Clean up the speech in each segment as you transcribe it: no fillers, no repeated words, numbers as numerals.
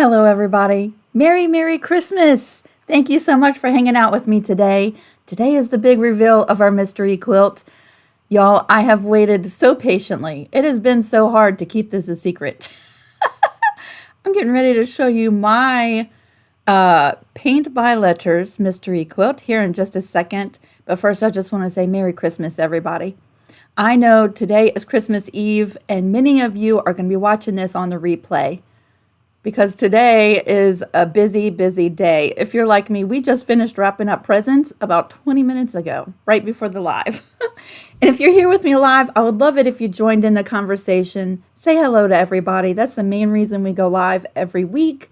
Hello, everybody. Merry Christmas. Thank you so much for hanging out with me today. Today is the big reveal of our mystery quilt. Y'all, I have waited so patiently. It has been so hard to keep this a secret. I'm getting ready to show you my Paint by Letters mystery quilt here in just a second. But first, I just want to say Merry Christmas, everybody. I know today is Christmas Eve, and many of you are going to be watching this on the replay, because today is a busy day. If you're like me, we just finished wrapping up presents about 20 minutes ago, right before the live. And if you're here with me live, I would love it if you joined in the conversation. Say hello to everybody. That's the main reason we go live every week,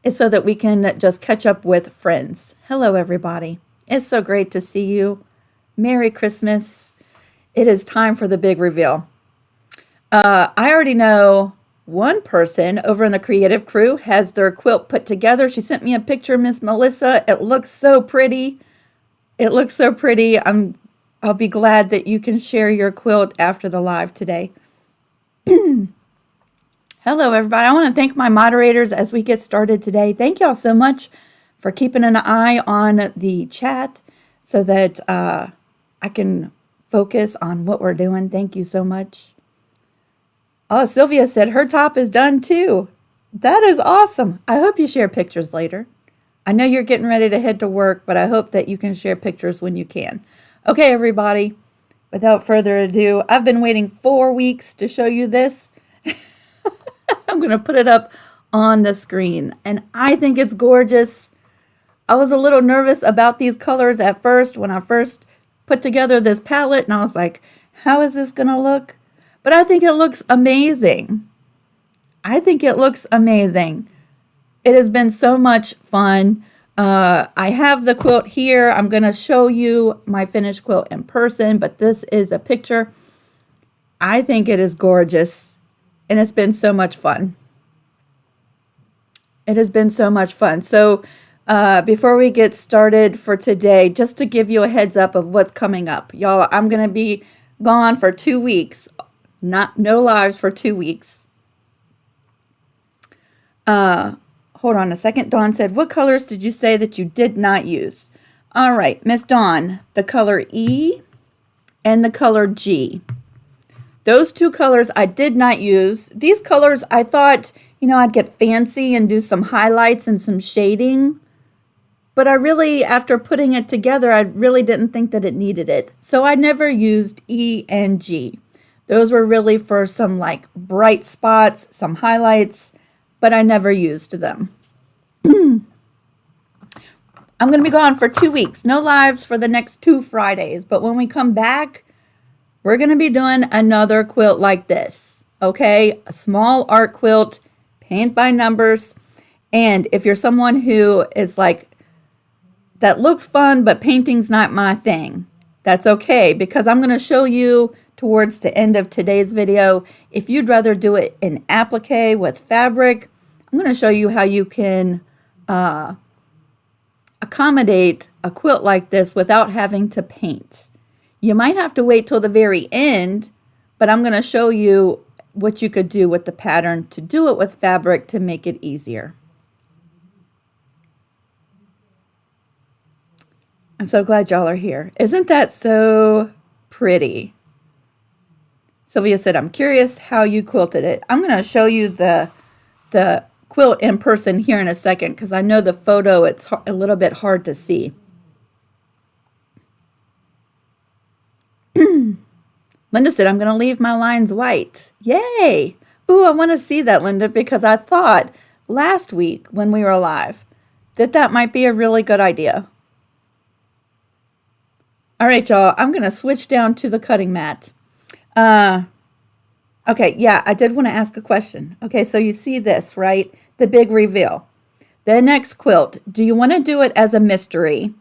is so that we can just catch up with friends. Hello, everybody. It's so great to see you. Merry Christmas. It is time for the big reveal. I already know one person over in the creative crew has their quilt put together. She sent me a picture, Miss Melissa. It looks so pretty. It looks so pretty. I'll be glad that you can share your quilt after the live today. Hello, everybody. I want to thank my moderators as we get started today. Thank y'all so much for keeping an eye on the chat so that I can focus on what we're doing. Thank you so much. Oh, Sylvia said her top is done too. That is awesome. I hope you share pictures later. I know you're getting ready to head to work, but I hope that you can share pictures when you can. Okay, everybody, without further ado, I've been waiting 4 weeks to show you this. I'm going to put it up on the screen, and I think it's gorgeous. I was a little nervous about these colors at first when I first put together this palette, and I was like, how is this going to look? But I think it looks amazing. I think it looks amazing. It has been so much fun. I have the quilt here. I'm going to show you my finished quilt in person, but this is a picture. I think it is gorgeous, and it's been so much fun. It has been so much fun. So before we get started for today, just to give you a heads up of what's coming up. Y'all, I'm going to be gone for 2 weeks. No lives for 2 weeks. Hold on a second. Dawn said, what colors did you say that you did not use? All right, Miss Dawn, the color E and the color G. Those two colors I did not use. These colors I thought, I'd get fancy and do some highlights and some shading. But I really, after putting it together, I really didn't think that it needed it. So I never used E and G. Those were really for some like bright spots, some highlights, but I never used them. I'm going to be gone for 2 weeks. No lives for the next 2 Fridays. But when we come back, we're going to be doing another quilt like this. Okay? A small art quilt, paint by numbers. And if you're someone who is like, that looks fun, but painting's not my thing, that's okay, because I'm going to show you towards the end of today's video. If you'd rather do it in applique with fabric, I'm going to show you how you can accommodate a quilt like this without having to paint. You might have to wait till the very end, but I'm going to show you what you could do with the pattern to do it with fabric to make it easier. I'm so glad y'all are here. Isn't that so pretty? Sylvia said, I'm curious how you quilted it. I'm going to show you the quilt in person here in a second, because I know the photo, it's a little bit hard to see. Linda said, I'm going to leave my lines white. Yay! Ooh, I want to see that, Linda, because I thought last week when we were live that might be a really good idea. All right, y'all, I'm going to switch down to the cutting mat. Okay, yeah, I did want to ask a question. Okay, so you see this, right? The big reveal. The next quilt, do you want to do it as a mystery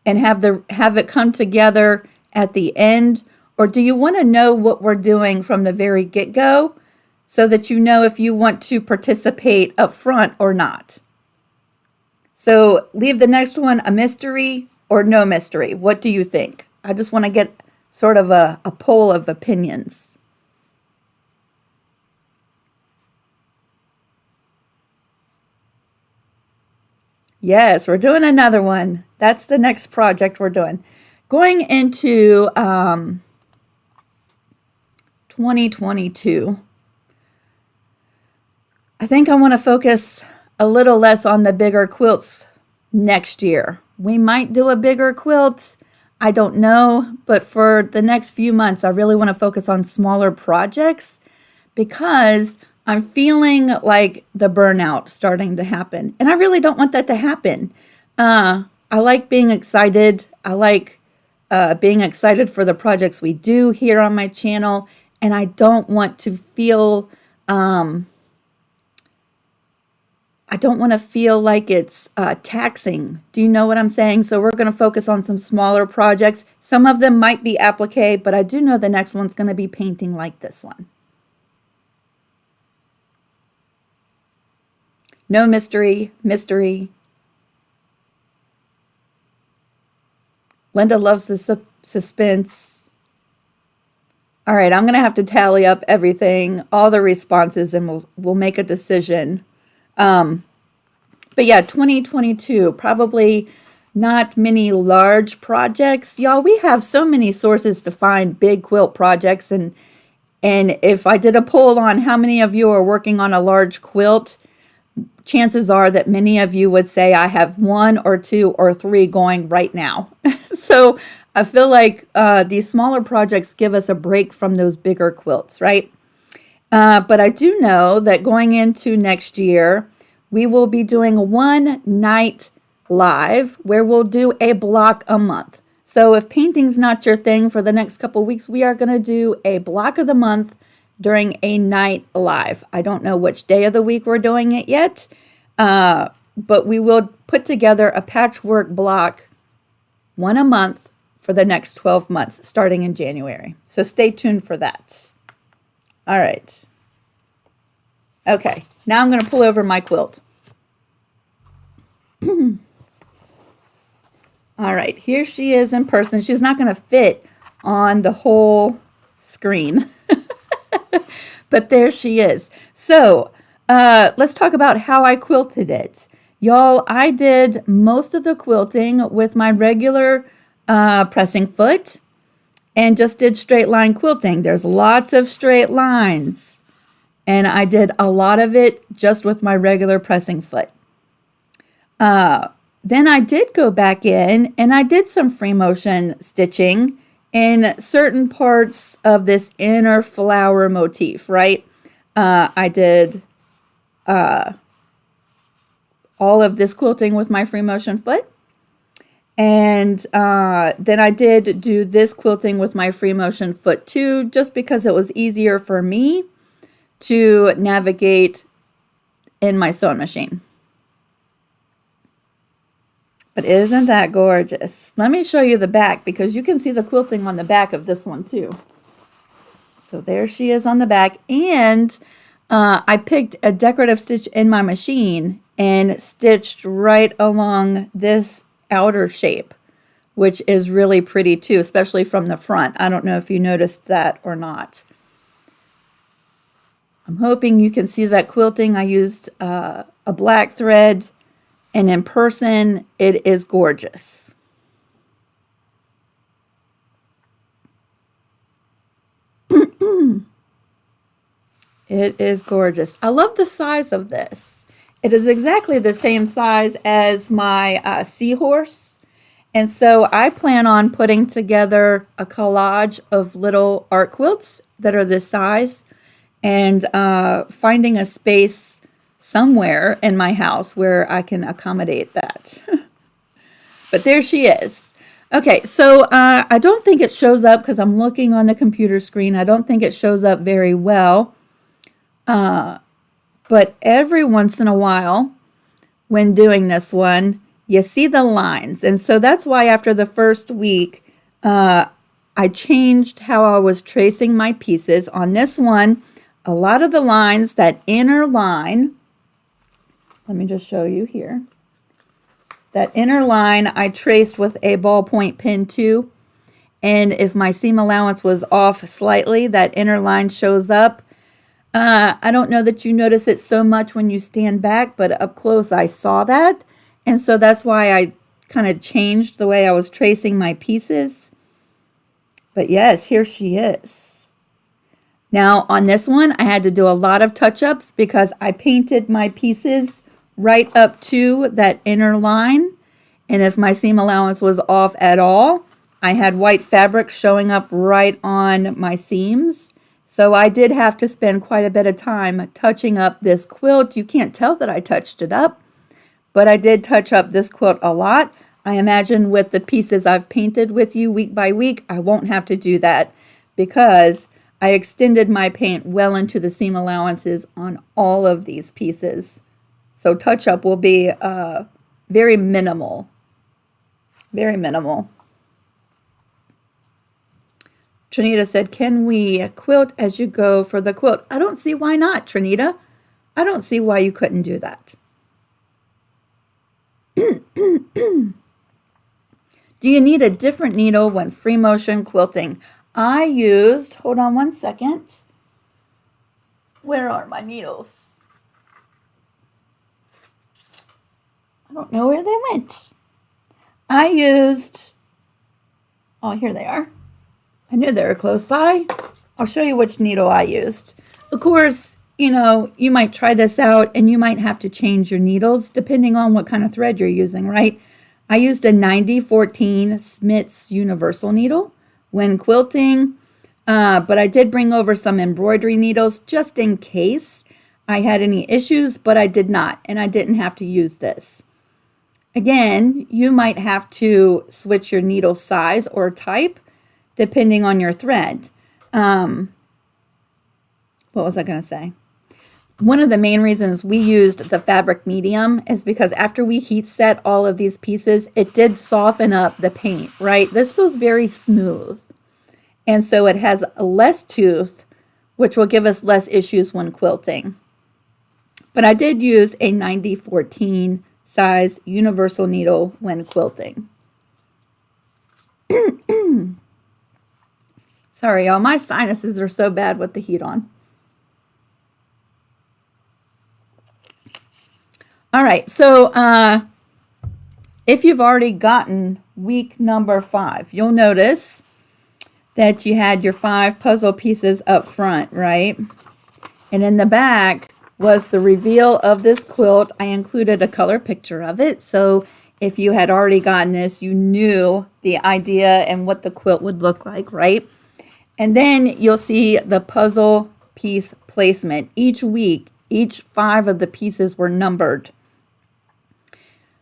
and have it come together at the end? Or do you want to know what we're doing from the very get-go so that you know if you want to participate up front or not? So leave the next one a mystery or no mystery. What do you think? I just want to get sort of a poll of opinions. Yes, we're doing another one. That's the next project we're doing. Going into 2022, I think I want to focus a little less on the bigger quilts next year. We might do a bigger quilt. I don't know, but for the next few months, I really want to focus on smaller projects because I'm feeling like the burnout starting to happen. And I really don't want that to happen. I like being excited. I like being excited for the projects we do here on my channel. And I don't want to feel like it's taxing. Do you know what I'm saying? So we're going to focus on some smaller projects. Some of them might be applique, but I do know the next one's going to be painting like this one. No mystery, mystery. Linda loves the suspense. All right, I'm going to have to tally up everything, all the responses, and we'll make a decision. But yeah, 2022, probably not many large projects. Y'all, we have so many sources to find big quilt projects. And if I did a poll on how many of you are working on a large quilt, chances are that many of you would say I have 1 or 2 or 3 going right now. So I feel like these smaller projects give us a break from those bigger quilts, right? But I do know that going into next year, we will be doing a one night live where we'll do a block a month. So if painting's not your thing for the next couple weeks, we are going to do a block of the month during a night live. I don't know which day of the week we're doing it yet, but we will put together a patchwork block, one a month for the next 12 months, starting in January. So stay tuned for that. All right. Okay, now I'm going to pull over my quilt. All right, here she is in person. She's not going to fit on the whole screen, but there she is. So let's talk about how I quilted it. Y'all, I did most of the quilting with my regular pressing foot and just did straight line quilting. There's lots of straight lines. And I did a lot of it just with my regular pressing foot. Then I did go back in and I did some free motion stitching in certain parts of this inner flower motif, right? I did all of this quilting with my free motion foot. And then I did do this quilting with my free motion foot too, just because it was easier for me to navigate in my sewing machine. But isn't that gorgeous? Let me show you the back because you can see the quilting on the back of this one too. So there she is on the back. And I picked a decorative stitch in my machine and stitched right along this outer shape, which is really pretty too, especially from the front. I don't know if you noticed that or not. I'm hoping you can see that quilting. I used a black thread, and in person, it is gorgeous. It is gorgeous. I love the size of this. It is exactly the same size as my seahorse. And so I plan on putting together a collage of little art quilts that are this size and finding a space somewhere in my house where I can accommodate that. But there she is. Okay, so I don't think it shows up because I'm looking on the computer screen. I don't think it shows up very well. But every once in a while, when doing this one, you see the lines. And so that's why after the first week, I changed how I was tracing my pieces. On this one, a lot of the lines, that inner line, let me just show you here. That inner line I traced with a ballpoint pen too. And if my seam allowance was off slightly, that inner line shows up. I don't know that you notice it so much when you stand back, but up close I saw that. And so that's why I kind of changed the way I was tracing my pieces. But yes, here she is. Now on this one, I had to do a lot of touch-ups because I painted my pieces right up to that inner line. And if my seam allowance was off at all, I had white fabric showing up right on my seams. So I did have to spend quite a bit of time touching up this quilt. You can't tell that I touched it up, but I did touch up this quilt a lot. I imagine with the pieces I've painted with you week by week, I won't have to do that because I extended my paint well into the seam allowances on all of these pieces. So touch up will be very minimal. Very minimal. Trinita said, can we quilt as you go for the quilt? I don't see why not, Trinita. I don't see why you couldn't do that. Do you need a different needle when free motion quilting? I used, hold on one second. Where are my needles? I don't know where they went. I used, oh, here they are. I knew they were close by. I'll show you which needle I used. Of course, you know, you might try this out and you might have to change your needles depending on what kind of thread you're using, right? I used a 9014 Smith's Universal needle when quilting, but I did bring over some embroidery needles just in case I had any issues, but I did not, and I didn't have to use this. Again, you might have to switch your needle size or type depending on your thread. What was I going to say? One of the main reasons we used the fabric medium is because after we heat set all of these pieces, it did soften up the paint, right? This feels very smooth. And so it has less tooth, which will give us less issues when quilting. But I did use a 9014 size universal needle when quilting. Sorry, y'all, my sinuses are so bad with the heat on. All right, so if you've already gotten week number 5, you'll notice that you had your 5 puzzle pieces up front, right? And in the back was the reveal of this quilt. I included a color picture of it, so if you had already gotten this, you knew the idea and what the quilt would look like, right? And then you'll see the puzzle piece placement. Each week, each 5 of the pieces were numbered.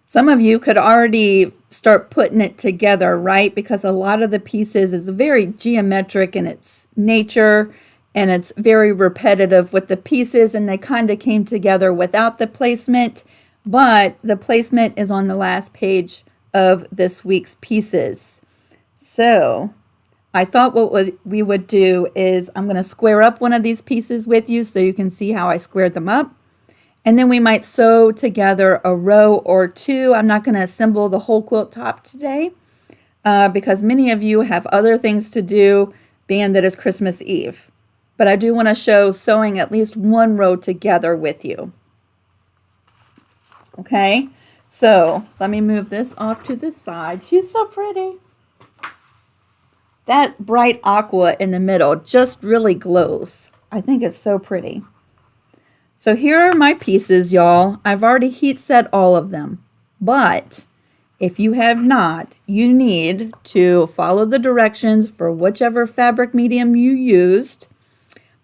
Some of you could already start putting it together, right? Because a lot of the pieces is very geometric in its nature, and it's very repetitive with the pieces, and they kind of came together without the placement, but the placement is on the last page of this week's pieces. So I thought what we would do is I'm going to square up one of these pieces with you so you can see how I squared them up. And then we might sew together a row or 2. I'm not going to assemble the whole quilt top today because many of you have other things to do, being that it's Christmas Eve. But I do want to show sewing at least one row together with you. Okay, so let me move this off to the side. She's so pretty. That bright aqua in the middle just really glows. I think it's so pretty. So here are my pieces, y'all. I've already heat set all of them. But if you have not, you need to follow the directions for whichever fabric medium you used.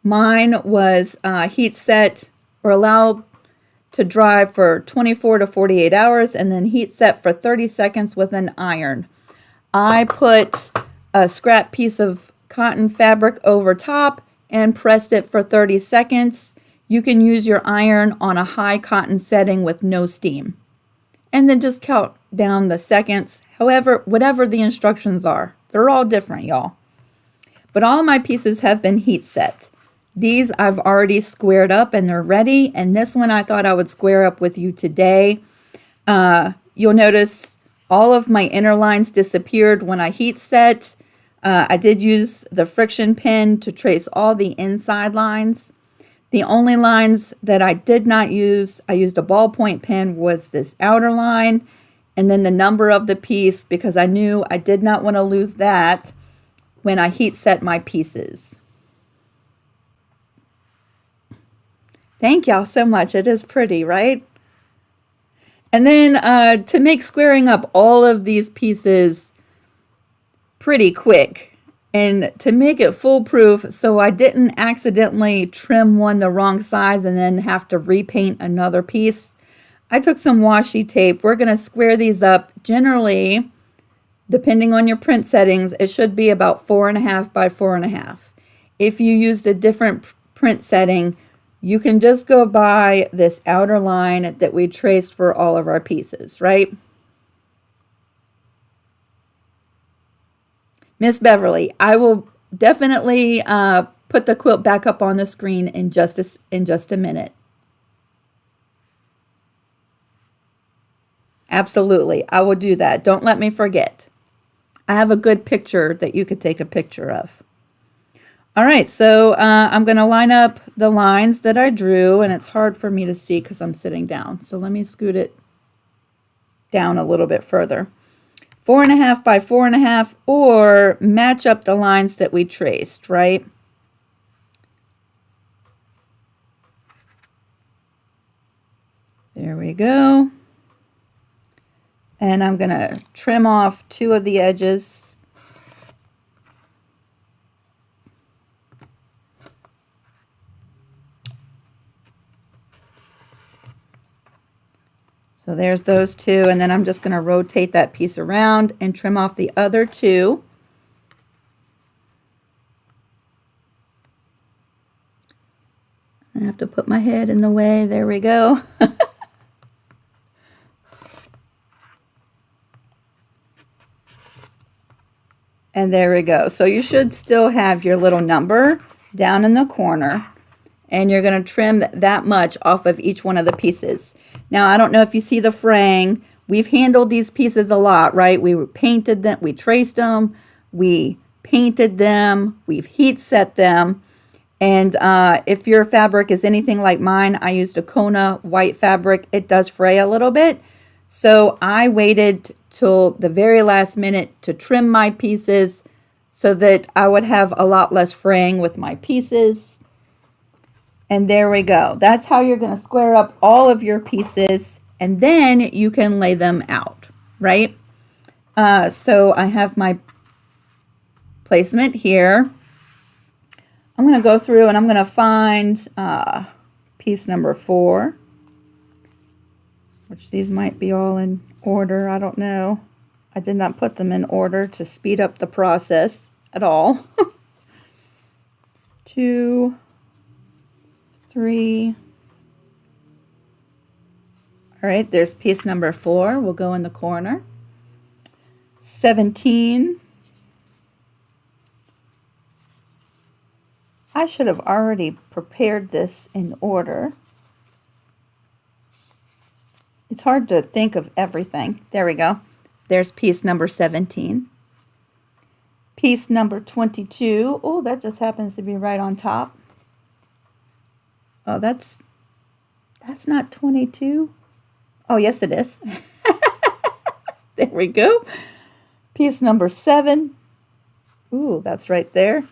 Mine was heat set or allowed to dry for 24 to 48 hours and then heat set for 30 seconds with an iron. I put a scrap piece of cotton fabric over top and pressed it for 30 seconds. You can use your iron on a high cotton setting with no steam. And then just count down the seconds, however, whatever the instructions are. They're all different, y'all. But all my pieces have been heat set. These I've already squared up and they're ready. And this one I thought I would square up with you today. You'll notice all of my inner lines disappeared when I heat set. I did use the friction pen to trace all the inside lines. The only lines that I did not use, I used a ballpoint pen, was this outer line and then the number of the piece, because I knew I did not want to lose that when I heat set my pieces. Thank y'all so much. It is pretty, right? And then to make squaring up all of these pieces pretty quick, and to make it foolproof so I didn't accidentally trim one the wrong size and then have to repaint another piece, I took some washi tape. We're going to square these up. Generally, depending on your print settings, it should be about 4.5 by 4.5. If you used a different print setting, you can just go by this outer line that we traced for all of our pieces, right? Miss Beverly, I will definitely put the quilt back up on the screen in just a minute. Absolutely, I will do that. Don't let me forget. I have a good picture that you could take a picture of. All right, so I'm going to line up the lines that I drew, and it's hard for me to see because I'm sitting down. So let me scoot it down a little bit further. 4.5 by 4.5, or match up the lines that we traced, right? There we go. And I'm going to trim off 2 of the edges. So there's those 2, and then I'm just going to rotate that piece around and trim off the other 2. I have to put my head in the way. There we go. And there we go. So you should still have your little number down in the corner, and you're going to trim that much off of each one of the pieces. Now, I don't know if you see the fraying. We've handled these pieces a lot, right? We painted them, we traced them, we painted them, we've heat set them. And if your fabric is anything like mine, I used a Kona white fabric. It does fray a little bit. So I waited till the very last minute to trim my pieces so that I would have a lot less fraying with my pieces. And there we go. That's how you're going to square up all of your pieces, and then you can lay them out, right? So I have my placement here. I'm going to go through and I'm going to find piece number 4, which these might be all in order. I don't know. I did not put them in order to speed up the process at all. 2, 3. All right, there's piece number 4. We'll go in the corner. 17. I should have already prepared this in order. It's hard to think of everything. There we go. There's piece number 17. Piece number 22. Oh, that just happens to be right on top. Oh, that's not 22. Oh, yes, it is. There we go. Piece number 7. Ooh, that's right there.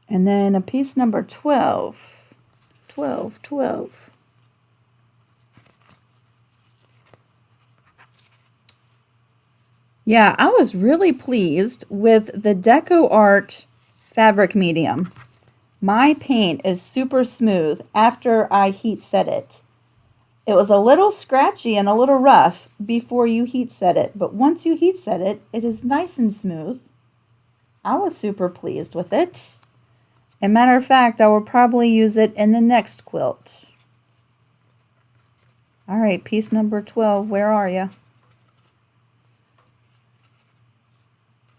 And then a piece number 12. 12. Yeah, I was really pleased with the DecoArt fabric medium. My paint is super smooth after I heat set it. It was a little scratchy and a little rough before you heat set it, but once you heat set it, it is nice and smooth. I was super pleased with it. As a matter of fact, I will probably use it in the next quilt. All right, piece number 12, where are you?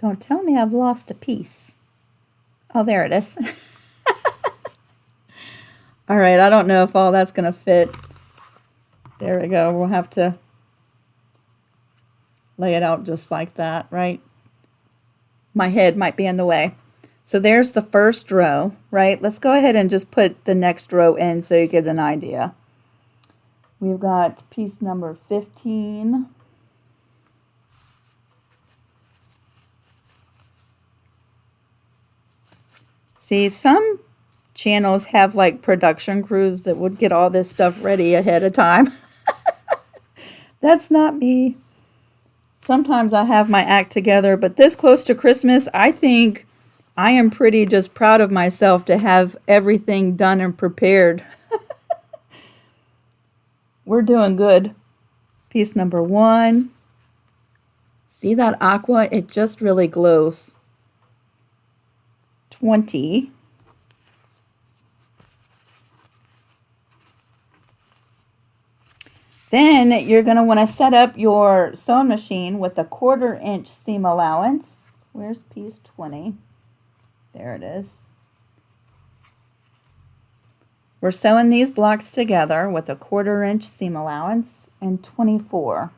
Don't tell me I've lost a piece. Oh, there it is. All right, I don't know if all that's going to fit. There we go. We'll have to lay it out just like that, right? my head might be in the way. So there's the first row, right? Let's go ahead and just put the next row in so you get an idea. We've got piece number 15. See, some channels have like production crews that would get all this stuff ready ahead of time. That's not me. Sometimes I have my act together, but this close to Christmas, I think I am pretty just proud of myself to have everything done and prepared. We're doing good. Piece number 1. See that aqua? It just really glows. 20. Then you're going to want to set up your sewing machine with a 1/4 inch seam allowance. Where's piece 20? There it is. We're sewing these blocks together with a 1/4 inch seam allowance and 24.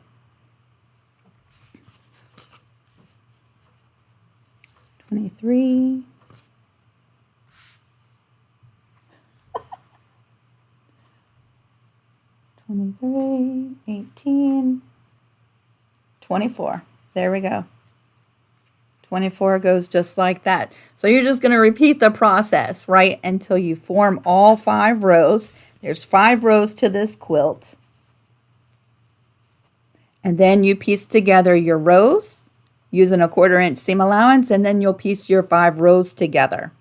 $23. 23, 18, 24. There we go. 24 goes just like that. So you're just going to repeat the process, right, until you form all 5 rows. There's 5 rows to this quilt. And then you piece together your rows using a 1/4 inch seam allowance, and then you'll piece your 5 rows together.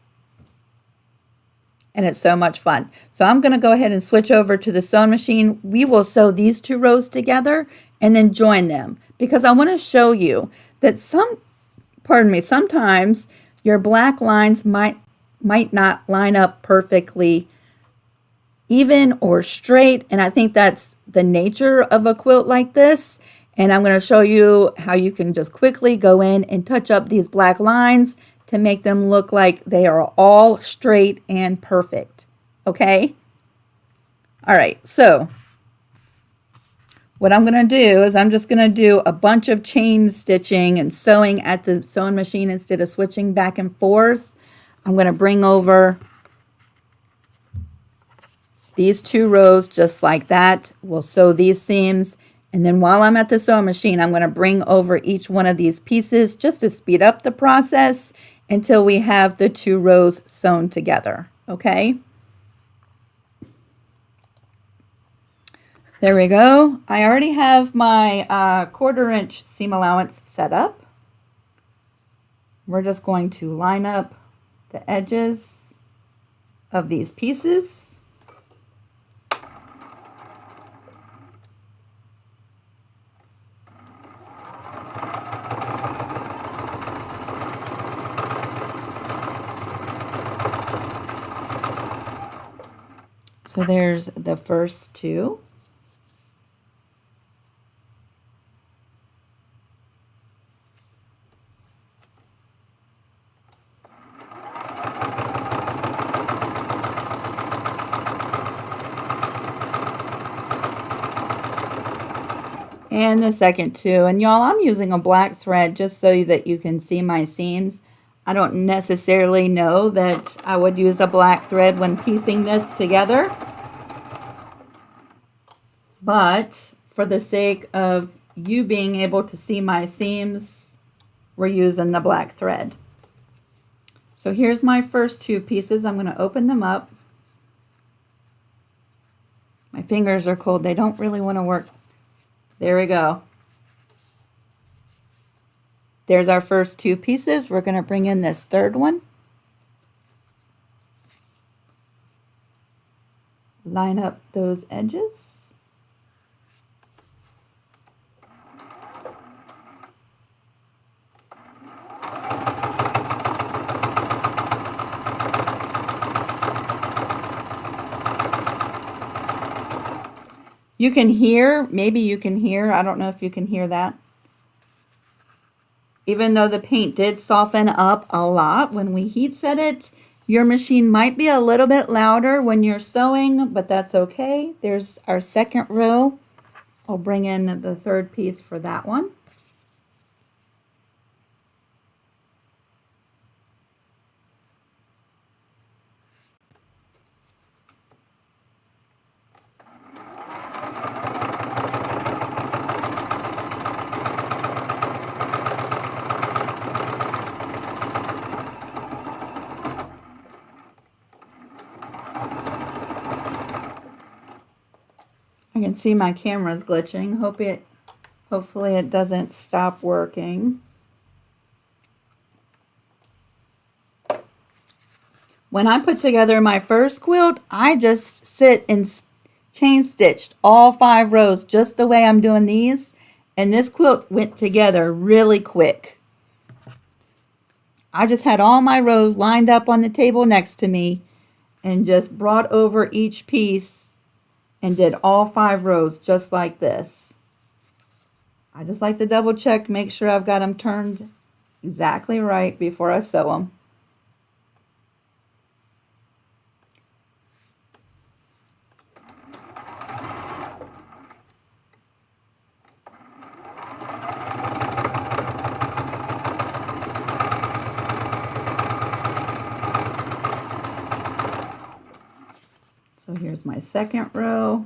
And it's so much fun. So I'm going to go ahead and switch over to the sewing machine. We will sew these 2 rows together and then join them, because I want to show you that sometimes your black lines might not line up perfectly even or straight, and I think that's the nature of a quilt like this. And I'm going to show you how you can just quickly go in and touch up these black lines to make them look like they are all straight and perfect. Okay? All right, so what I'm going to do is I'm just going to do a bunch of chain stitching and sewing at the sewing machine instead of switching back and forth. I'm going to bring over these 2 rows just like that. We'll sew these seams, and then while I'm at the sewing machine, I'm going to bring over each one of these pieces just to speed up the process until we have the 2 rows sewn together. Okay? There we go. I already have my 1/4 inch seam allowance set up. We're just going to line up the edges of these pieces. So there's the first 2. And the second 2. And y'all, I'm using a black thread just so that you can see my seams. I don't necessarily know that I would use a black thread when piecing this together, but for the sake of you being able to see my seams, we're using the black thread. So here's my first 2 pieces. I'm going to open them up. My fingers are cold. They don't really want to work. There we go. There's our first 2 pieces. We're going to bring in this 3rd one. Line up those edges. You can hear, maybe you can hear, I don't know if you can hear that. Even though the paint did soften up a lot when we heat set it, your machine might be a little bit louder when you're sewing, but that's okay. There's our second row. I'll bring in the 3rd piece for that one. can see my camera's glitching. Hopefully it doesn't stop working. When I put together my first quilt, I just sit and chain stitched all 5 rows just the way I'm doing these, and this quilt went together really quick. I just had all my rows lined up on the table next to me and just brought over each piece and did all 5 rows just like this. I just like to double check, make sure I've got them turned exactly right before I sew them. So here's my second row.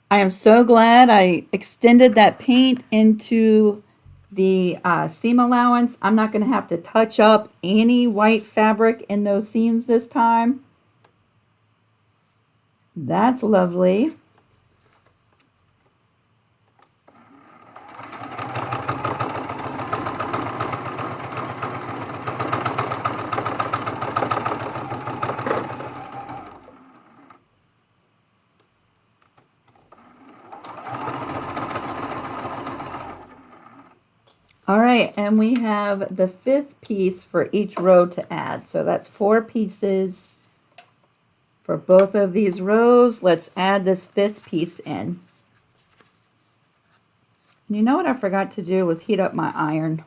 I am so glad I extended that paint into the seam allowance. I'm not going to have to touch up any white fabric in those seams this time. That's lovely. All right, and we have the 5th piece for each row to add. So that's 4 pieces for both of these rows. Let's add this 5th piece in. And you know what I forgot to do was heat up my iron.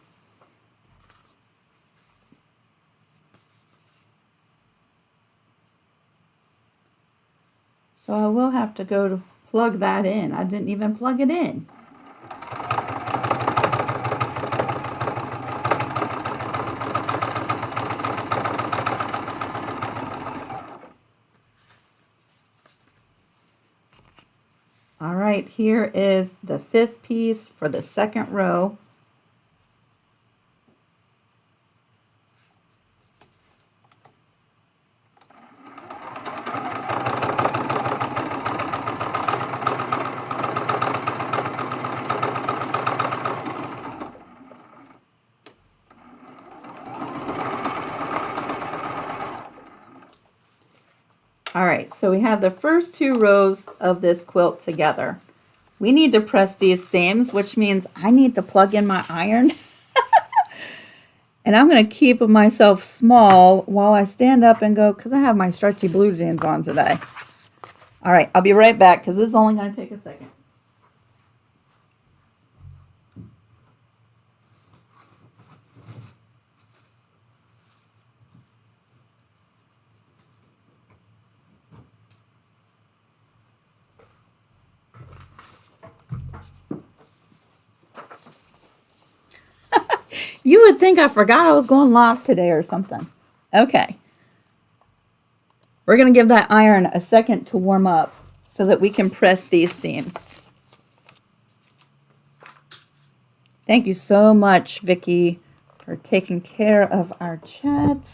So I will have to go to plug that in. I didn't even plug it in. All right, here is the 5th piece for the second row. All right, so we have the first 2 rows of this quilt together. We need to press these seams, which means I need to plug in my iron. And I'm going to keep myself small while I stand up and go, because I have my stretchy blue jeans on today. All right, I'll be right back because this is only going to take a second. You would think I forgot I was going live today or something. Okay. We're going to give that iron a second to warm up so that we can press these seams. Thank you so much, Vicki, for taking care of our chat.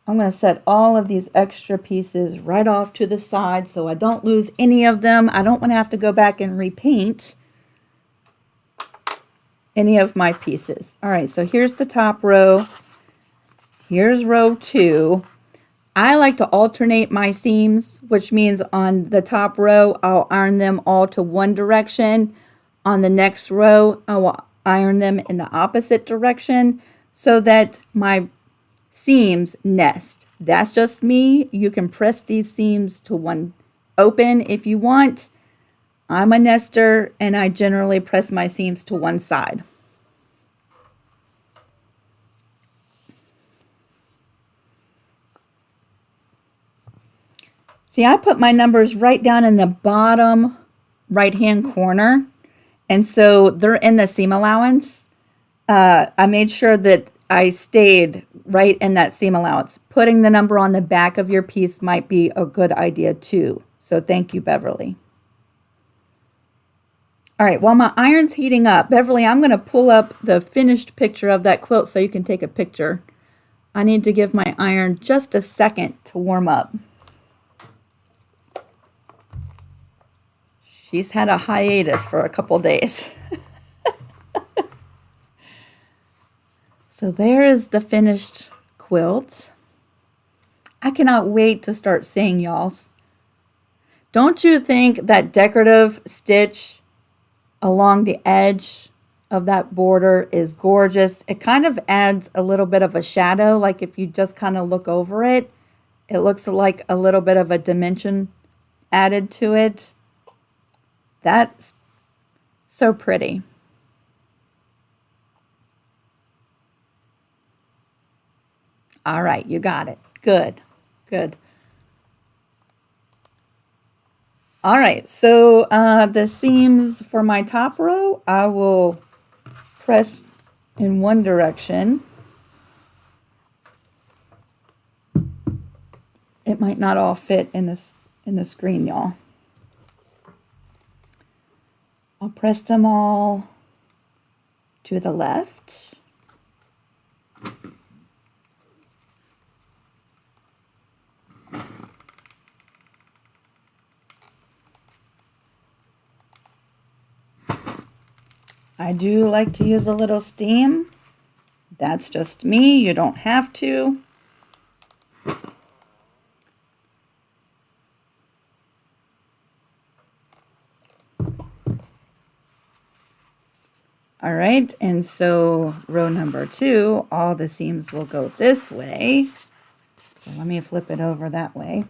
I'm going to set all of these extra pieces right off to the side so I don't lose any of them. I don't want to have to go back and repaint any of my pieces. All right, so here's the top row. Here's row 2. I like to alternate my seams, which means on the top row, I'll iron them all to one direction. On the next row, I will iron them in the opposite direction so that my seams nest. That's just me. You can press these seams to one open if you want. I'm a nester and I generally press my seams to one side. See, I put my numbers right down in the bottom right-hand corner, and so they're in the seam allowance. I made sure that I stayed right in that seam allowance. Putting the number on the back of your piece might be a good idea too. So thank you, Beverly. All right, while my iron's heating up, Beverly, I'm going to pull up the finished picture of that quilt so you can take a picture. I need to give my iron just a second to warm up. She's had a hiatus for a couple days. So there is the finished quilt. I cannot wait to start seeing y'all's. Don't you think that decorative stitch along the edge of that border is gorgeous? It kind of adds a little bit of a shadow, like if you just kind of look over it, it looks like a little bit of a dimension added to it. That's so pretty. All right, you got it. Good, good. All right, so the seams for my top row, I will press in one direction. It might not all fit in the screen, y'all. I'll press them all to the left. I do like to use a little steam. That's just me. You don't have to. All right, and so row number 2, all the seams will go this way. So let me flip it over that way.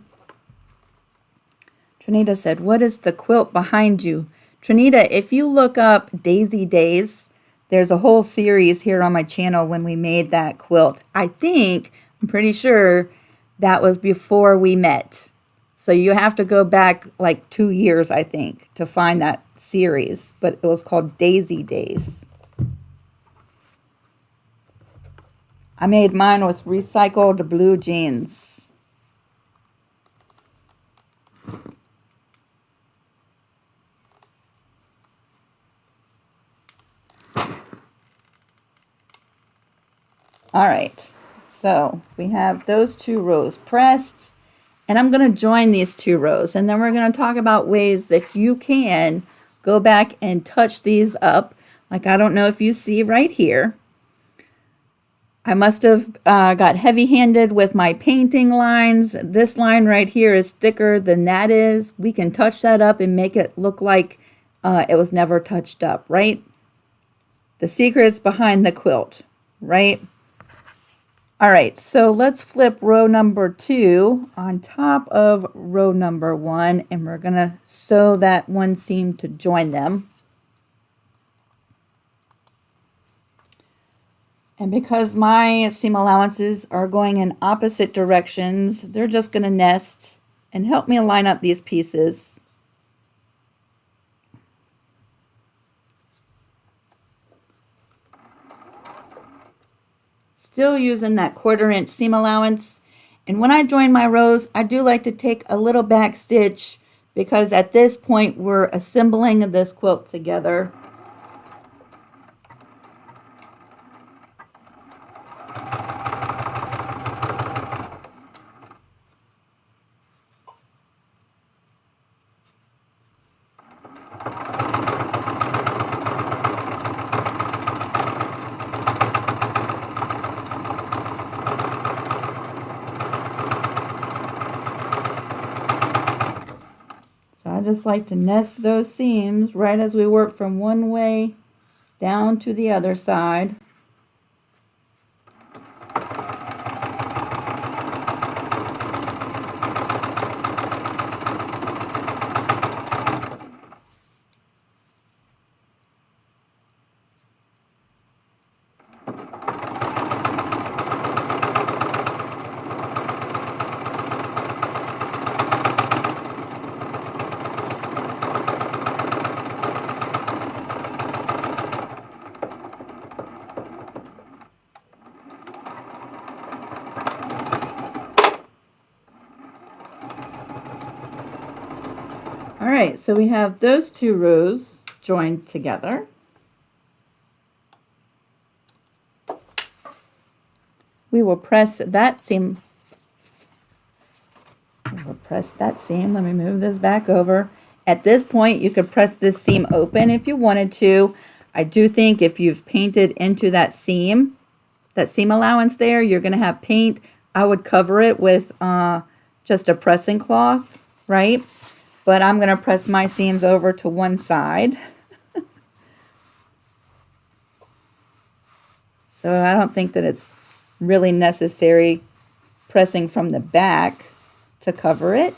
Trinita said, "What is the quilt behind you?" Trinita, if you look up Daisy Days, there's a whole series here on my channel when we made that quilt. I'm pretty sure that was before we met. So you have to go back like 2 years, I think, to find that series. But it was called Daisy Days. I made mine with recycled blue jeans. All right, so we have those 2 rows pressed, and I'm going to join these 2 rows, and then we're going to talk about ways that you can go back and touch these up. Like, I don't know if you see right here, I must have got heavy-handed with my painting lines. This line right here is thicker than that is. We can touch that up and make it look like it was never touched up, right? The secret's behind the quilt, right? All right, so let's flip row number 2 on top of row number 1, and we're going to sew that one seam to join them. And because my seam allowances are going in opposite directions, they're just going to nest and help me line up these pieces. Still using that 1/4 inch seam allowance. And when I join my rows, I do like to take a little back stitch because at this point we're assembling this quilt together. So I just like to nest those seams right as we work from one way down to the other side. All right, so we have those 2 rows joined together. We will press that seam. Let me move this back over. At this point, you could press this seam open if you wanted to. I do think if you've painted into that seam allowance there, you're going to have paint. I would cover it with just a pressing cloth, right? But I'm going to press my seams over to one side. So I don't think that it's really necessary pressing from the back to cover it.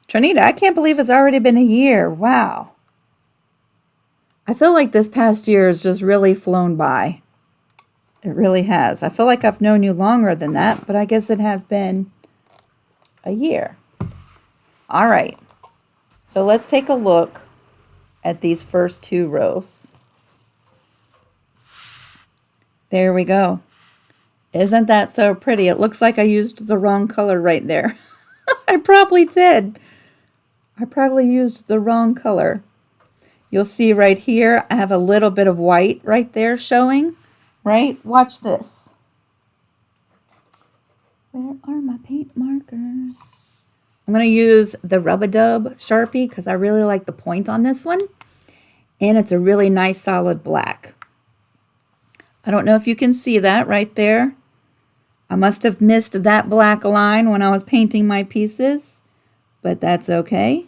Trinita, I can't believe it's already been a year. Wow. I feel like this past year has just really flown by. It really has. I feel like I've known you longer than that, but I guess it has been a year. All right. So let's take a look at these first 2 rows. There we go. Isn't that so pretty? It looks like I used the wrong color right there. I probably did. I probably used the wrong color. You'll see right here, I have a little bit of white right there showing, right? Watch this. Where are my paint markers? I'm going to use the Rub-a-Dub Sharpie because I really like the point on this one. And it's a really nice solid black. I don't know if you can see that right there. I must have missed that black line when I was painting my pieces. But that's okay,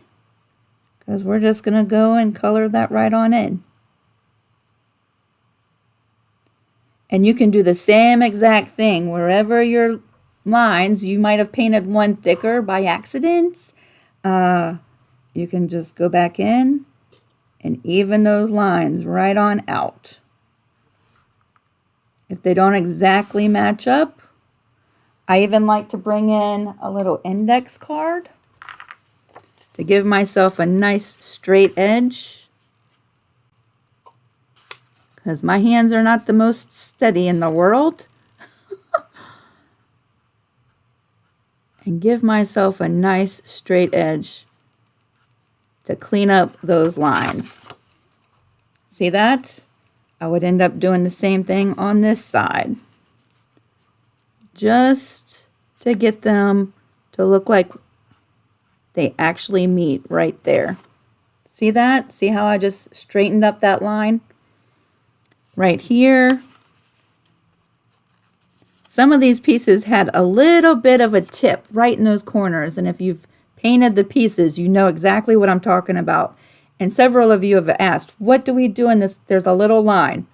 because we're just going to go and color that right on in. And you can do the same exact thing wherever your lines, you might have painted one thicker by accident. You can just go back in and even those lines right on out. If they don't exactly match up, I even like to bring in a little index card to give myself a nice straight edge, because my hands are not the most steady in the world. And give myself a nice straight edge to clean up those lines. See that? I would end up doing the same thing on this side, just to get them to look like they actually meet right there. See that? See how I just straightened up that line? Right here. Some of these pieces had a little bit of a tip right in those corners. And if you've painted the pieces, you know exactly what I'm talking about. And several of you have asked, what do we do in this? There's a little line.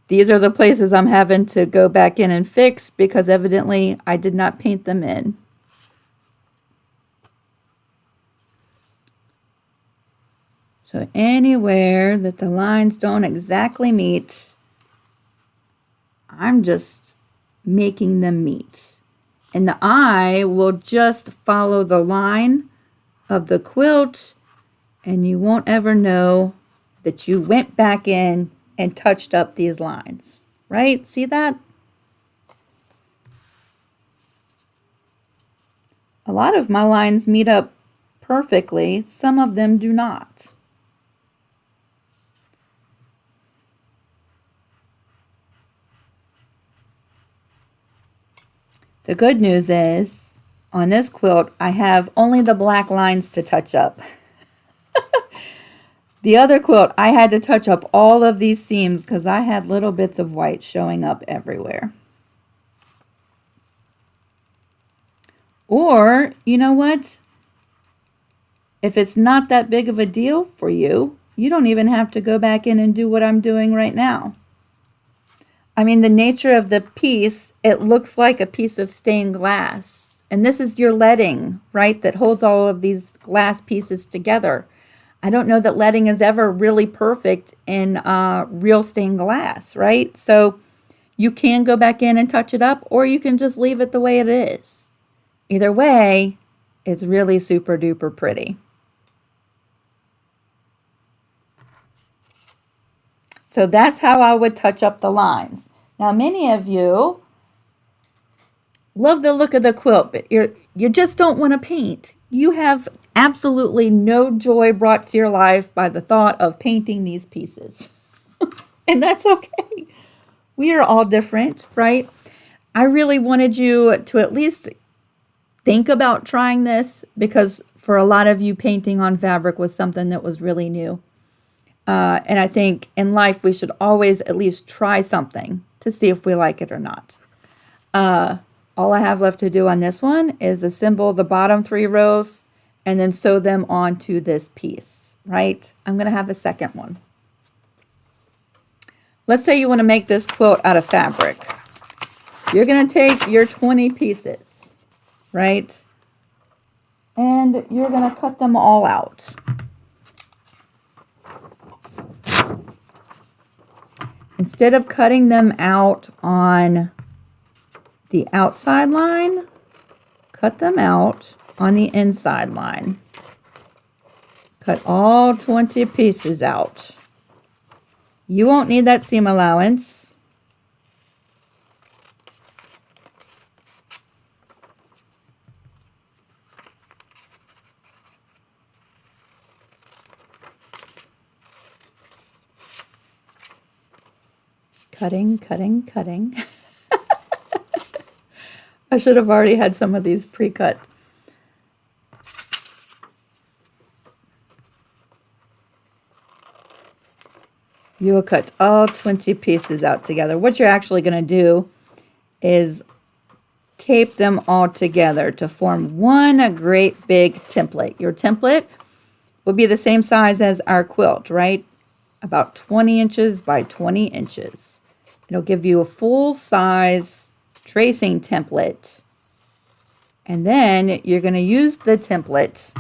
These are the places I'm having to go back in and fix because evidently I did not paint them in. So anywhere that the lines don't exactly meet, I'm just making them meet. And the eye will just follow the line of the quilt, and you won't ever know that you went back in and touched up these lines, right? See that? A lot of my lines meet up perfectly. Some of them do not. The good news is, on this quilt, I have only the black lines to touch up. The other quilt, I had to touch up all of these seams because I had little bits of white showing up everywhere. Or, you know what? If it's not that big of a deal for you, you don't even have to go back in and do what I'm doing right now. I mean, the nature of the piece, it looks like a piece of stained glass. And this is your leading, right, that holds all of these glass pieces together. I don't know that leading is ever really perfect in real stained glass, right? So you can go back in and touch it up, or you can just leave it the way it is. Either way, it's really super duper pretty. So that's how I would touch up the lines. Now, many of you love the look of the quilt, but you just don't want to paint. You have absolutely no joy brought to your life by the thought of painting these pieces. And that's okay. We are all different, right? I really wanted you to at least think about trying this, because for a lot of you, painting on fabric was something that was really new. And I think in life we should always at least try something to see if we like it or not. All I have left to do on this one is assemble the bottom 3 rows and then sew them onto this piece, right? I'm going to have a second one. Let's say you want to make this quilt out of fabric. You're going to take your 20 pieces, right? And you're going to cut them all out. Instead of cutting them out on the outside line, cut them out on the inside line. Cut all 20 pieces out. You won't need that seam allowance. Cutting, cutting, cutting. I should have already had some of these pre-cut. You will cut all 20 pieces out together. What you're actually going to do is tape them all together to form one great big template. Your template will be the same size as our quilt, right? About 20 inches by 20 inches. It'll give you a full size tracing template. And then you're going to use the template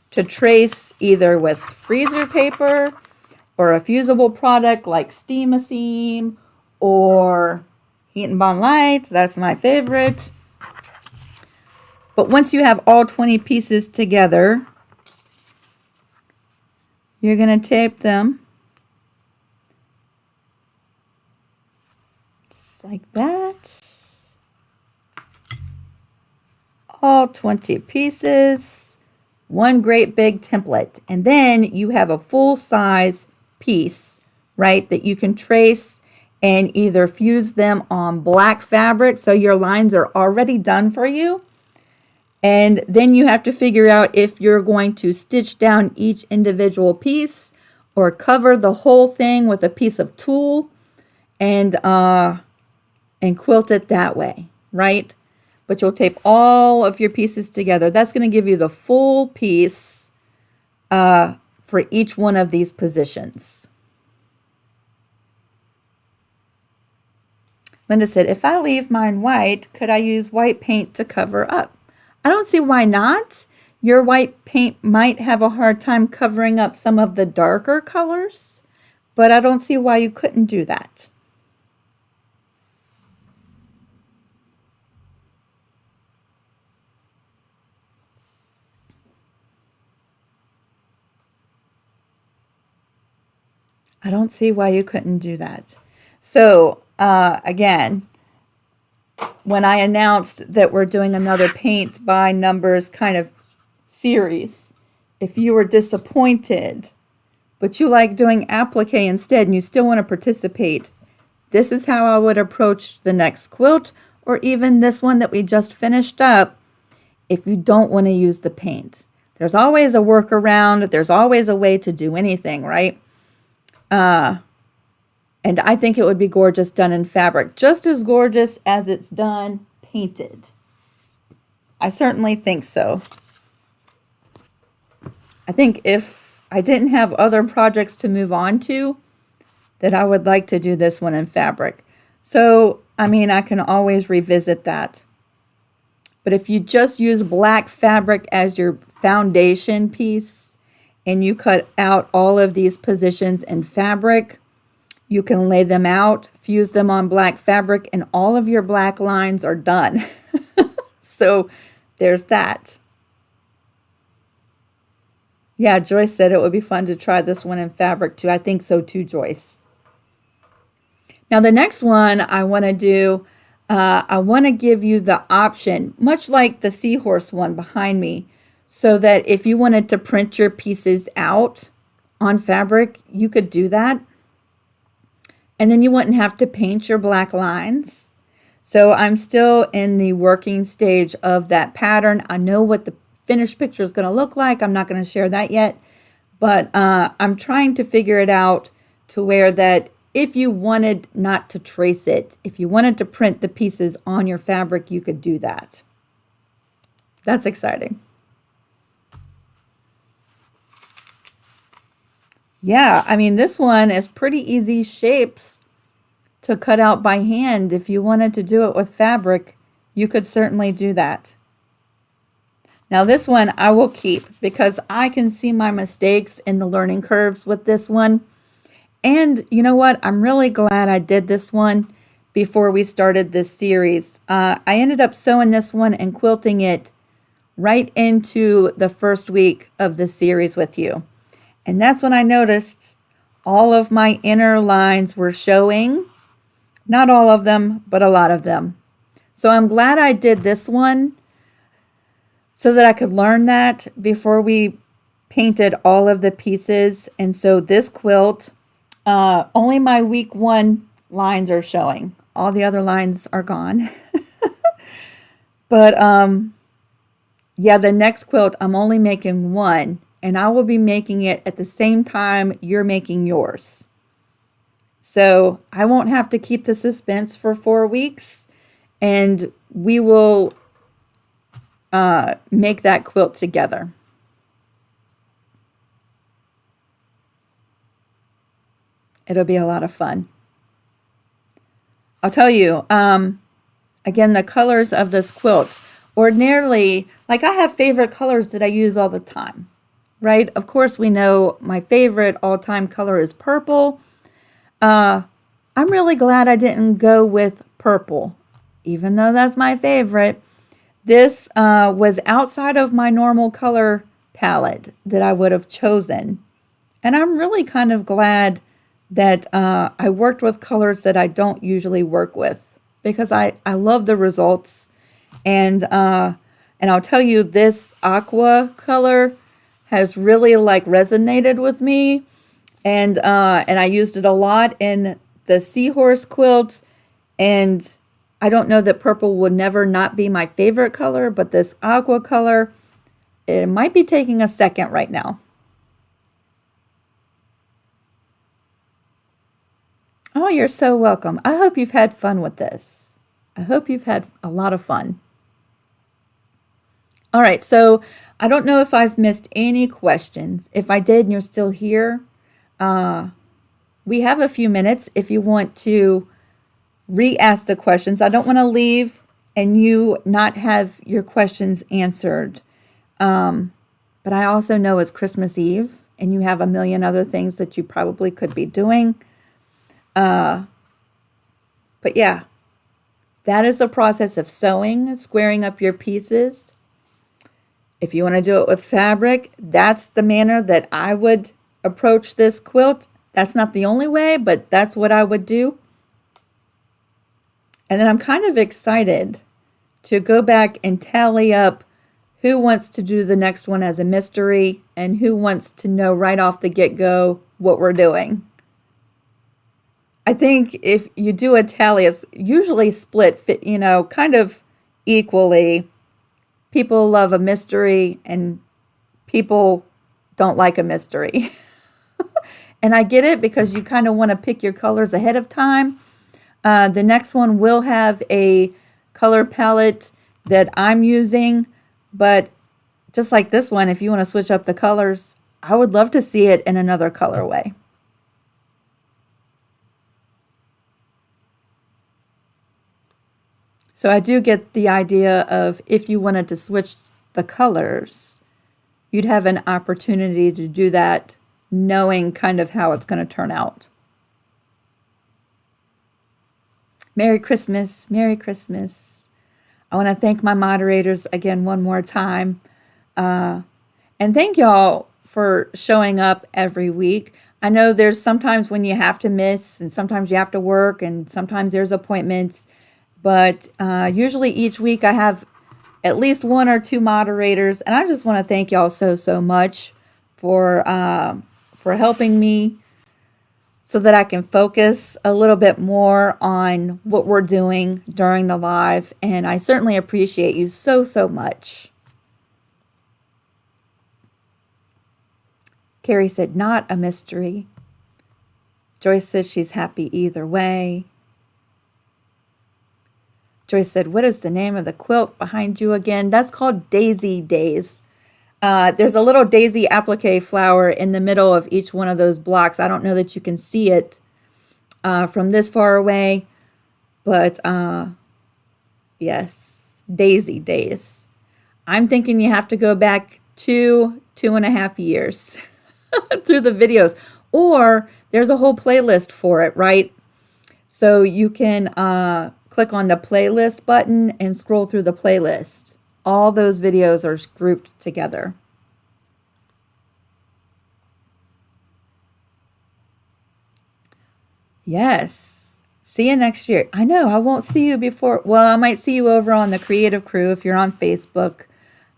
to trace either with freezer paper or a fusible product like Steam-A-Seam or Heat and Bond Lights. That's my favorite. But once you have all 20 pieces together, you're going to tape them just like that. All 20 pieces, one great big template. And then you have a full size piece, right, that you can trace and either fuse them on black fabric, so your lines are already done for you. And then you have to figure out if you're going to stitch down each individual piece or cover the whole thing with a piece of tulle and quilt it that way, right? But you'll tape all of your pieces together. That's going to give you the full piece for each one of these positions. Linda said, if I leave mine white, could I use white paint to cover up? I don't see why not. Your white paint might have a hard time covering up some of the darker colors, but I don't see why you couldn't do that. I don't see why you couldn't do that. So, again, when I announced that we're doing another paint by numbers kind of series, if you were disappointed, but you like doing applique instead and you still want to participate, this is how I would approach the next quilt, or even this one that we just finished up, if you don't want to use the paint. There's always a workaround. There's always a way to do anything, right? And I think it would be gorgeous done in fabric, just as gorgeous as it's done painted. I certainly think so. I think if I didn't have other projects to move on to, that I would like to do this one in fabric. So, I mean, I can always revisit that. But if you just use black fabric as your foundation piece and you cut out all of these positions in fabric, you can lay them out, fuse them on black fabric, and all of your black lines are done. So there's that. Yeah, Joyce said it would be fun to try this one in fabric too. I think so too, Joyce. Now the next one I want to do, I want to give you the option, much like the seahorse one behind me, so that if you wanted to print your pieces out on fabric, you could do that. And then you wouldn't have to paint your black lines. So I'm still in the working stage of that pattern. I know what the finished picture is going to look like. I'm not going to share that yet, but I'm trying to figure it out to where that if you wanted not to trace it, if you wanted to print the pieces on your fabric, you could do that. That's exciting. Yeah, I mean, this one is pretty easy shapes to cut out by hand. If you wanted to do it with fabric, you could certainly do that. Now this one I will keep because I can see my mistakes in the learning curves with this one. And you know what? I'm really glad I did this one before we started this series. I ended up sewing this one and quilting it right into the first week of the series with you. And that's when I noticed all of my inner lines were showing. Not all of them, but a lot of them. So I'm glad I did this one so that I could learn that before we painted all of the pieces. And so this quilt, only my week 1 lines are showing. All the other lines are gone. But yeah, the next quilt, I'm only making 1. And I will be making it at the same time you're making yours. So I won't have to keep the suspense for 4 weeks. And we will make that quilt together. It'll be a lot of fun. I'll tell you, again, the colors of this quilt. Ordinarily, like I have favorite colors that I use all the time. Right? Of course, we know my favorite all-time color is purple. I'm really glad I didn't go with purple, even though that's my favorite. This was outside of my normal color palette that I would have chosen. And I'm really kind of glad that I worked with colors that I don't usually work with because I love the results. And I'll tell you, this aqua color has really like resonated with me, and I used it a lot in the seahorse quilt, and I don't know that purple would never not be my favorite color, but this aqua color, it might be taking a second right now. Oh, you're so welcome. I hope you've had fun with this. I hope you've had a lot of fun. All right, so I don't know if I've missed any questions. If I did and you're still here, we have a few minutes if you want to re-ask the questions. I don't want to leave and you not have your questions answered. But I also know it's Christmas Eve and you have a million other things that you probably could be doing. But yeah, that is the process of sewing, squaring up your pieces. If you want to do it with fabric, that's the manner that I would approach this quilt. That's not the only way, but that's what I would do. And then I'm kind of excited to go back and tally up who wants to do the next one as a mystery and who wants to know right off the get-go what we're doing. I think if you do a tally, it's usually split, kind of equally. People love a mystery and people don't like a mystery. And I get it because you kind of want to pick your colors ahead of time. The next one will have a color palette that I'm using, but just like this one, if you want to switch up the colors, I would love to see it in another colorway. So I do get the idea of if you wanted to switch the colors, you'd have an opportunity to do that knowing kind of how it's going to turn out. Merry Christmas. Merry Christmas. I want to thank my moderators again one more time. And thank y'all for showing up every week. I know there's sometimes when you have to miss, and sometimes you have to work, and sometimes there's appointments. But usually each week I have at least one or two moderators, and I just want to thank y'all so much for helping me so that I can focus a little bit more on what we're doing during the live. And I certainly appreciate you so much. Carrie said, not a mystery. Joyce says she's happy either way. Joyce said, what is the name of the quilt behind you again? That's called Daisy Days. There's a little daisy applique flower in the middle of each one of those blocks. I don't know that you can see it from this far away, but yes, Daisy Days. I'm thinking you have to go back 2.5 years through the videos, or there's a whole playlist for it, right? So you can click on the playlist button and scroll through the playlist. All those videos are grouped together. Yes. See you next year. I know I won't see you before. Well, I might see you over on the Creative Crew if you're on Facebook.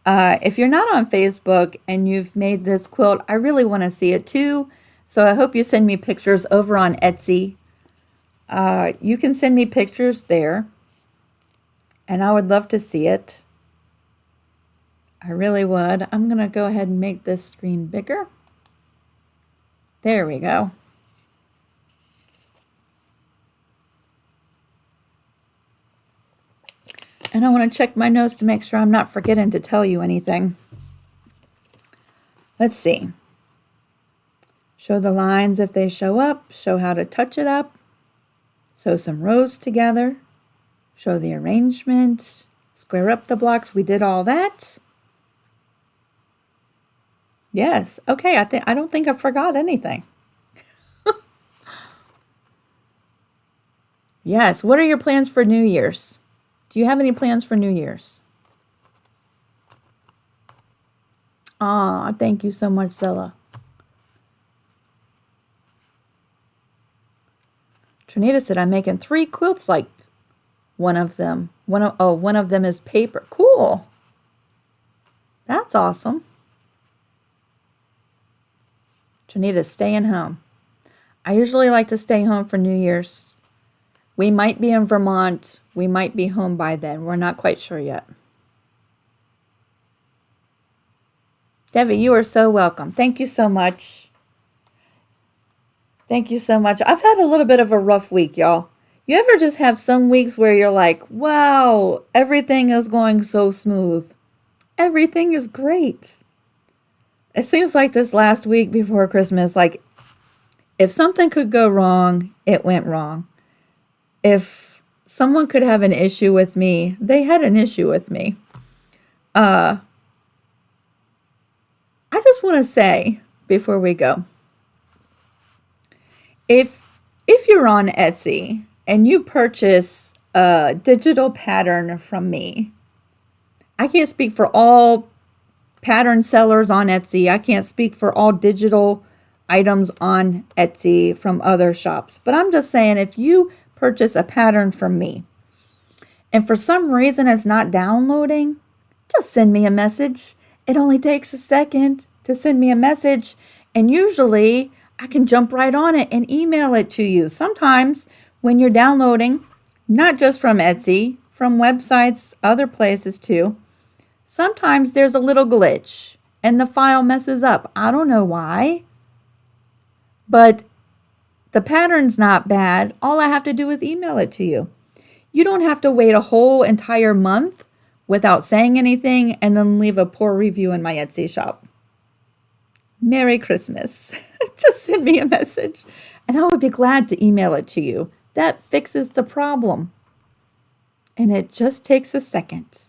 If you're not on Facebook and you've made this quilt, I really want to see it too. So I hope you send me pictures over on Etsy. You can send me pictures there, and I would love to see it. I really would. I'm going to go ahead and make this screen bigger. There we go. And I want to check my notes to make sure I'm not forgetting to tell you anything. Let's see. Show the lines if they show up. Show how to touch it up. Sew some rows together. Show the arrangement. Square up the blocks. We did all that. Yes. Okay. I don't think I forgot anything. Yes. What are your plans for New Year's? Do you have any plans for New Year's? Aw, thank you so much, Zella. Trinita said, I'm making 3 quilts like one of them. One of them is paper. Cool. That's awesome. Trinita's staying home. I usually like to stay home for New Year's. We might be in Vermont. We might be home by then. We're not quite sure yet. Debbie, you are so welcome. Thank you so much. Thank you so much. I've had a little bit of a rough week, y'all. You ever just have some weeks where you're like, wow, everything is going so smooth. Everything is great. It seems like this last week before Christmas, like if something could go wrong, it went wrong. If someone could have an issue with me, they had an issue with me. I just want to say before we go, if you're on Etsy and you purchase a digital pattern from me, I can't speak for all pattern sellers on Etsy. I can't speak for all digital items on Etsy from other shops, but I'm just saying if you purchase a pattern from me and for some reason it's not downloading, just send me a message. It only takes a second to send me a message, and usually I can jump right on it and email it to you. Sometimes when you're downloading, not just from Etsy, from websites, other places too, sometimes there's a little glitch and the file messes up. I don't know why, but the pattern's not bad. All I have to do is email it to you. You don't have to wait a whole entire month without saying anything and then leave a poor review in my Etsy shop. Merry Christmas. Just send me a message and I would be glad to email it to you. That fixes the problem. And it just takes a second.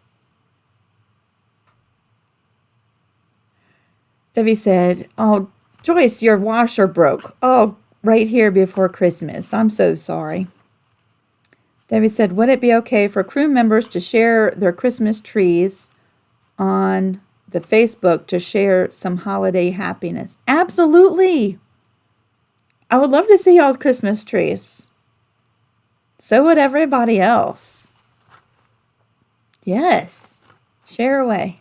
Debbie said, oh, Joyce, your washer broke. Oh, right here before Christmas. I'm so sorry. Debbie said, would it be okay for crew members to share their Christmas trees on the Facebook to share some holiday happiness? Absolutely. I would love to see y'all's Christmas trees. So would everybody else. Yes. Share away.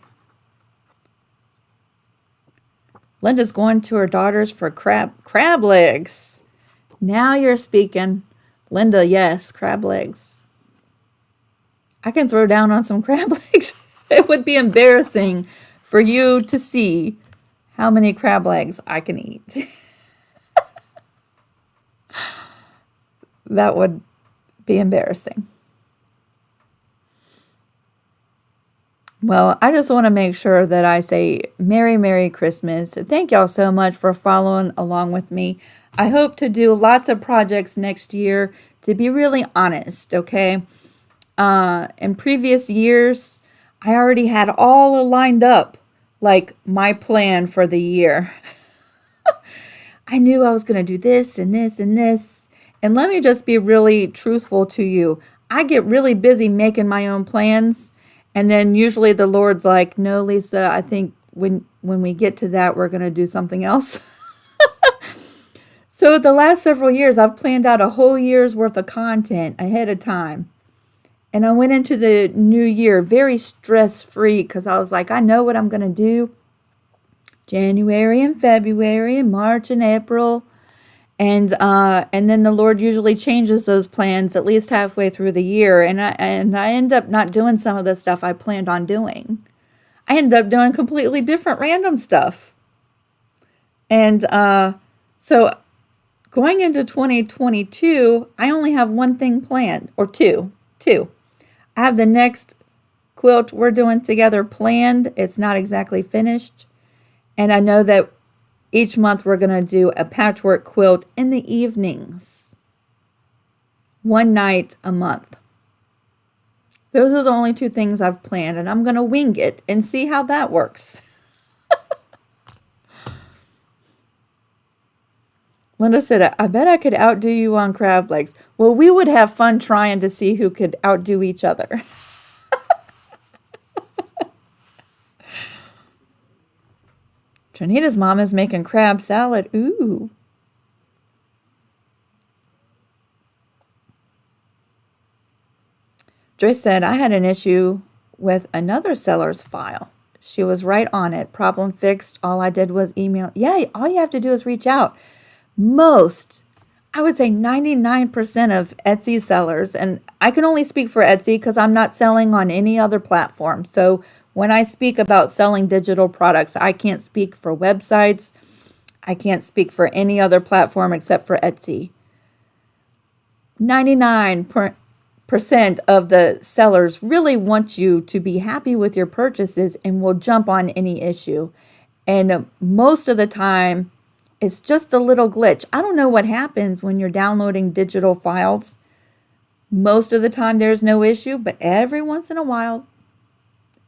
Linda's going to her daughter's for crab legs. Now you're speaking. Linda, yes, crab legs. I can throw down on some crab legs. It would be embarrassing for you to see how many crab legs I can eat. That would be embarrassing. Well, I just want to make sure that I say Merry, Merry Christmas. Thank y'all so much for following along with me. I hope to do lots of projects next year, to be really honest, okay? In previous years, I already had all lined up, like my plan for the year. I knew I was going to do this and this and this. And let me just be really truthful to you. I get really busy making my own plans. And then usually the Lord's like, no, Lisa, I think when we get to that, we're going to do something else. So the last several years, I've planned out a whole year's worth of content ahead of time. And I went into the new year very stress-free because I was like, I know what I'm going to do. January and February and March and April. And then the Lord usually changes those plans at least halfway through the year. And I end up not doing some of the stuff I planned on doing. I end up doing completely different random stuff. And so going into 2022, I only have one thing planned, or two. I have the next quilt we're doing together planned. It's not exactly finished. And I know that each month we're going to do a patchwork quilt in the evenings. One night a month. Those are the only two things I've planned, and I'm going to wing it and see how that works. Linda said, I bet I could outdo you on crab legs. Well, we would have fun trying to see who could outdo each other. Trinita's mom is making crab salad. Ooh. Joyce said, I had an issue with another seller's file. She was right on it. Problem fixed. All I did was email. Yeah, all you have to do is reach out. I would say 99% of Etsy sellers, and I can only speak for Etsy because I'm not selling on any other platform. So when I speak about selling digital products, I can't speak for websites. I can't speak for any other platform except for Etsy. 99% of the sellers really want you to be happy with your purchases and will jump on any issue. And most of the time, it's just a little glitch. I don't know what happens when you're downloading digital files. Most of the time, there's no issue, but every once in a while,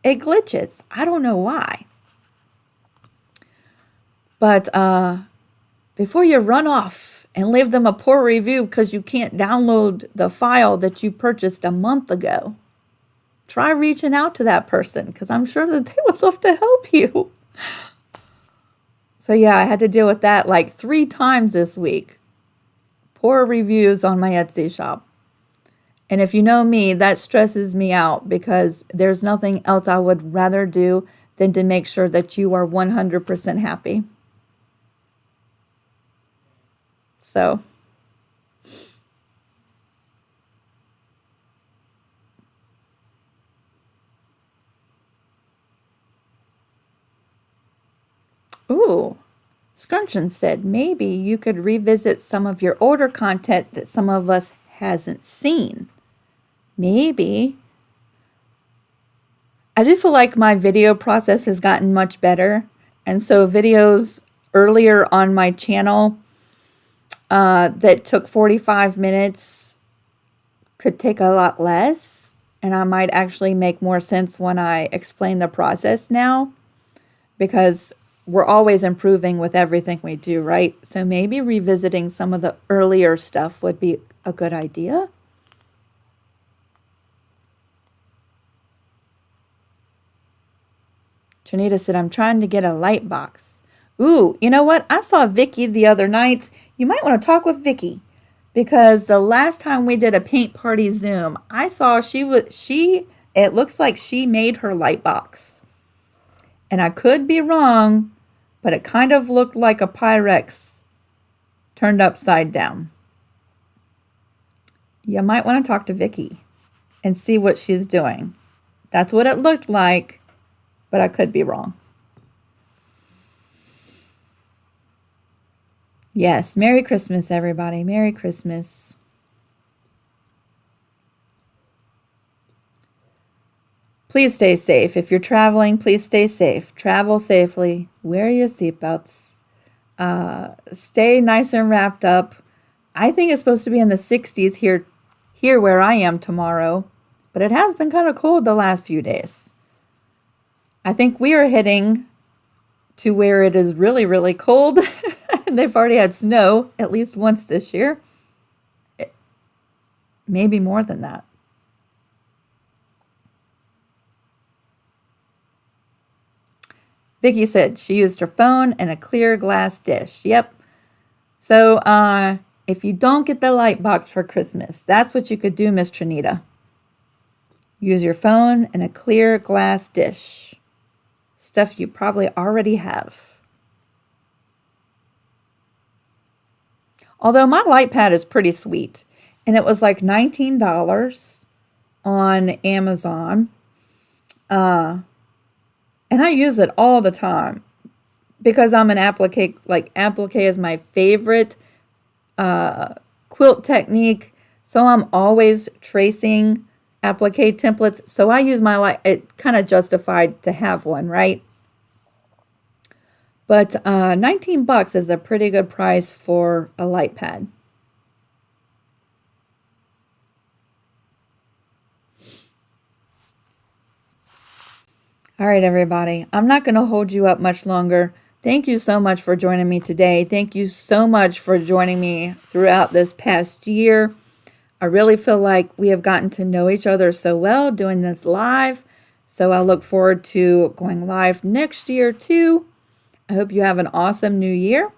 it glitches. I don't know why. But before you run off and leave them a poor review because you can't download the file that you purchased a month ago, try reaching out to that person because I'm sure that they would love to help you. So yeah, I had to deal with that like 3 times this week. Poor reviews on my Etsy shop. And if you know me, that stresses me out because there's nothing else I would rather do than to make sure that you are 100% happy. So, ooh, Scruncheon said, maybe you could revisit some of your older content that some of us hasn't seen. Maybe. I do feel like my video process has gotten much better. And so videos earlier on my channel that took 45 minutes could take a lot less. And I might actually make more sense when I explain the process now. Because we're always improving with everything we do, right? So maybe revisiting some of the earlier stuff would be a good idea. Trinita said, I'm trying to get a light box. Ooh, you know what? I saw Vicky the other night. You might want to talk with Vicky because the last time we did a paint party Zoom, I saw it looks like she made her light box. And I could be wrong, but it kind of looked like a Pyrex turned upside down. You might want to talk to Vicky and see what she's doing. That's what it looked like, but I could be wrong. Yes, Merry Christmas, everybody. Merry Christmas. Please stay safe. If you're traveling, please stay safe. Travel safely. Wear your seatbelts. Stay nice and wrapped up. I think it's supposed to be in the 60s here where I am tomorrow, but it has been kind of cold the last few days. I think we are heading to where it is really, really cold. They've already had snow at least once this year. Maybe more than that. Vicky said she used her phone and a clear glass dish. Yep. So if you don't get the light box for Christmas, that's what you could do, Miss Trinita. Use your phone and a clear glass dish. Stuff you probably already have. Although my light pad is pretty sweet. And it was like $19 on Amazon. And I use it all the time because I'm an applique. Like applique is my favorite quilt technique. So I'm always tracing applique templates. So I use my light. It kind of justified to have one, right? But $19 is a pretty good price for a light pad. All right, everybody. I'm not going to hold you up much longer. Thank you so much for joining me today. Thank you so much for joining me throughout this past year. I really feel like we have gotten to know each other so well doing this live. So I look forward to going live next year too. I hope you have an awesome new year.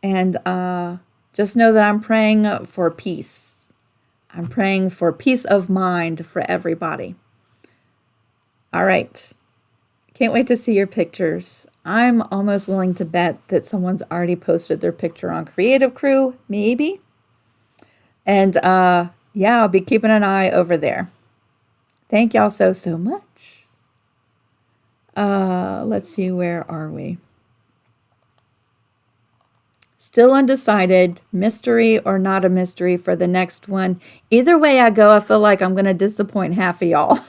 And just know that I'm praying for peace. I'm praying for peace of mind for everybody. All right. Can't wait to see your pictures. I'm almost willing to bet that someone's already posted their picture on Creative Crew, maybe. And yeah, I'll be keeping an eye over there. Thank y'all so much. Let's see, where are we? Still undecided, mystery or not a mystery for the next one. Either way I go, I feel like I'm going to disappoint half of y'all.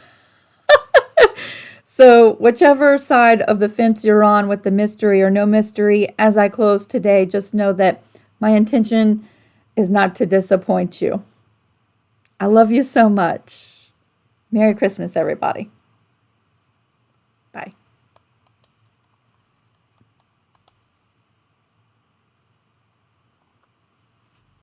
So whichever side of the fence you're on with the mystery or no mystery, as I close today, just know that my intention is not to disappoint you. I love you so much. Merry Christmas, everybody.